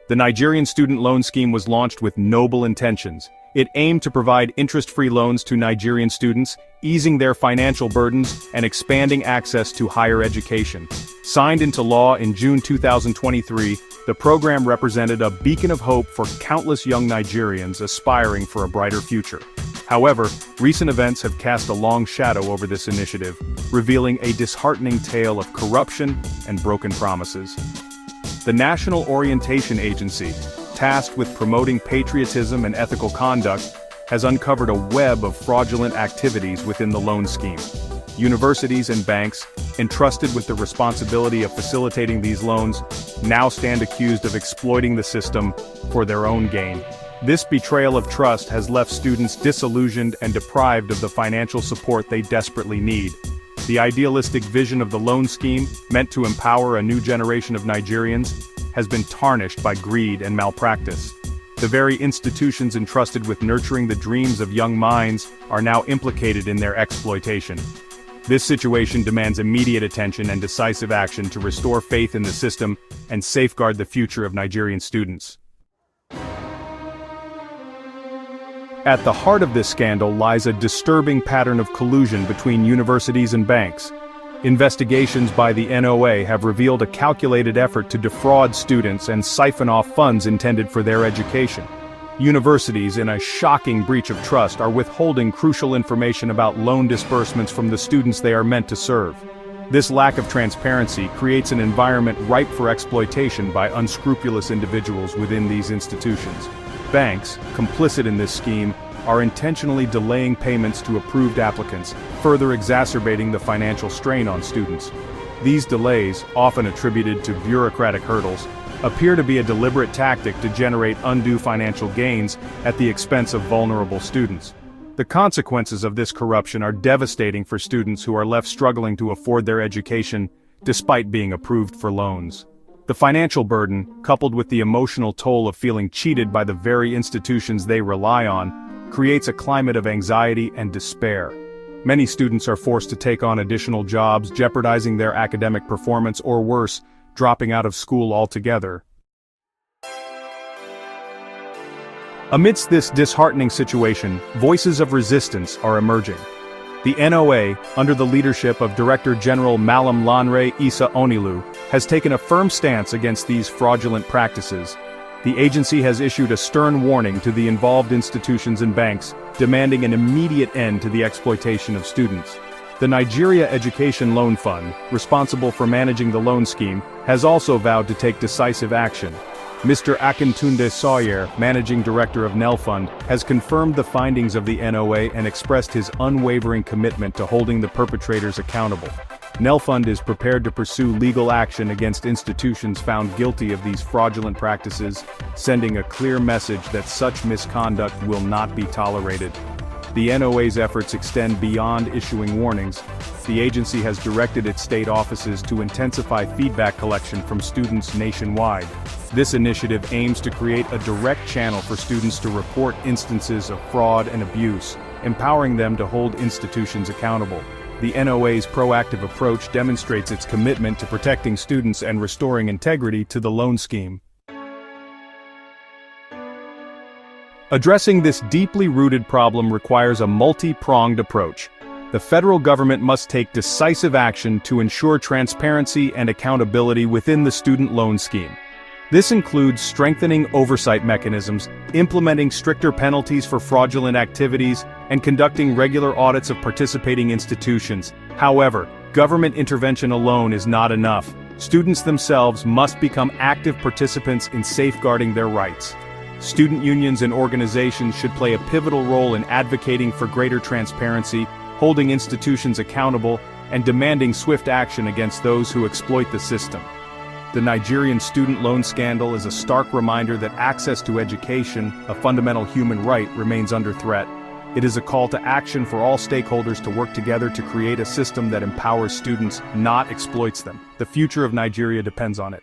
The Nigerian student loan scheme was launched with noble intentions. It aimed to provide interest-free loans to Nigerian students, easing their financial burdens and expanding access to higher education. Signed into law in June 2023, the program represented a beacon of hope for countless young Nigerians aspiring for a brighter future. However, recent events have cast a long shadow over this initiative, revealing a disheartening tale of corruption and broken promises. The National Orientation Agency, tasked with promoting patriotism and ethical conduct, has uncovered a web of fraudulent activities within the loan scheme. Universities and banks, entrusted with the responsibility of facilitating these loans, now stand accused of exploiting the system for their own gain. This betrayal of trust has left students disillusioned and deprived of the financial support they desperately need. The idealistic vision of the loan scheme, meant to empower a new generation of Nigerians, has been tarnished by greed and malpractice. The very institutions entrusted with nurturing the dreams of young minds are now implicated in their exploitation. This situation demands immediate attention and decisive action to restore faith in the system and safeguard the future of Nigerian students. At the heart of this scandal lies a disturbing pattern of collusion between universities and banks. Investigations by the NOA have revealed a calculated effort to defraud students and siphon off funds intended for their education. Universities, in a shocking breach of trust, are withholding crucial information about loan disbursements from the students they are meant to serve. This lack of transparency creates an environment ripe for exploitation by unscrupulous individuals within these institutions. Banks, complicit in this scheme, are intentionally delaying payments to approved applicants, further exacerbating the financial strain on students. These delays, often attributed to bureaucratic hurdles, appear to be a deliberate tactic to generate undue financial gains at the expense of vulnerable students. The consequences of this corruption are devastating for students who are left struggling to afford their education despite being approved for loans. The financial burden, coupled with the emotional toll of feeling cheated by the very institutions they rely on, creates a climate of anxiety and despair. Many students are forced to take on additional jobs, jeopardizing their academic performance, or worse, dropping out of school altogether. Amidst this disheartening situation, voices of resistance are emerging. The NOA, under the leadership of Director General Malam Lanre Isa Onilu, has taken a firm stance against these fraudulent practices. The agency has issued a stern warning to the involved institutions and banks, demanding an immediate end to the exploitation of students. The Nigeria Education Loan Fund, responsible for managing the loan scheme, has also vowed to take decisive action. Mr. Akintunde Sawyer, Managing Director of NELFund, has confirmed the findings of the NOA and expressed his unwavering commitment to holding the perpetrators accountable. NELFund is prepared to pursue legal action against institutions found guilty of these fraudulent practices, sending a clear message that such misconduct will not be tolerated. The NOA's efforts extend beyond issuing warnings. The agency has directed its state offices to intensify feedback collection from students nationwide. This initiative aims to create a direct channel for students to report instances of fraud and abuse, empowering them to hold institutions accountable. The NOA's proactive approach demonstrates its commitment to protecting students and restoring integrity to the loan scheme. Addressing this deeply rooted problem requires a multi-pronged approach. The federal government must take decisive action to ensure transparency and accountability within the student loan scheme. This includes strengthening oversight mechanisms, implementing stricter penalties for fraudulent activities, and conducting regular audits of participating institutions. However, government intervention alone is not enough. Students themselves must become active participants in safeguarding their rights. Student unions and organizations should play a pivotal role in advocating for greater transparency, holding institutions accountable, and demanding swift action against those who exploit the system. The Nigerian student loan scandal is a stark reminder that access to education, a fundamental human right, remains under threat. It is a call to action for all stakeholders to work together to create a system that empowers students, not exploits them. The future of Nigeria depends on it.